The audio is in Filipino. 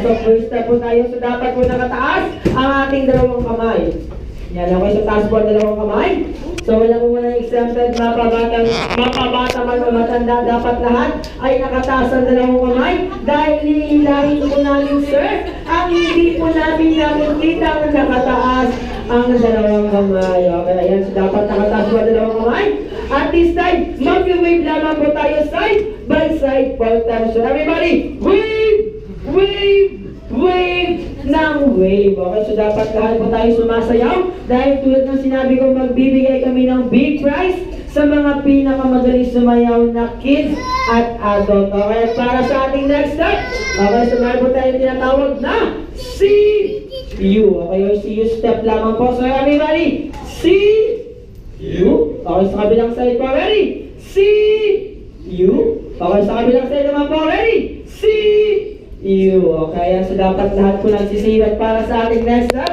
So first step po tayo. So dapat po nakataas ang ating dalawang kamay. Yan, okay. So taas po ang dalawang kamay. So wala po muna exempted, mapabata man o matanda, dapat lahat ay nakataas ang dalawang kamay. Dahil nihilahin po namin, sir, ang hindi po namin nakikita ang nakataas ang dalawang kamay. Okay, ayan. So dapat nakataas po ang dalawang kamay. At this time, mag-wave lamang po tayo side by side 4 times. So everybody, wave! Wave! Wave! Ng wave. Okay, so dapat lahat po tayo sumasayaw. Dahil tulad ng sinabi ko, magbibigay kami ng big prize sa mga pinakamagaling sumayaw na kids at adult. Okay, para sa ating next step, okay, so meron po tayo tinatawag na CU. Okay, yung CU step lamang po. So everybody, CU. Okay, sa kabilang side po, ready? CU. Okay, sa kabilang side naman po, ready? CU. Okay, so dapat lahat po nagsisiyo. At para sa ating next step,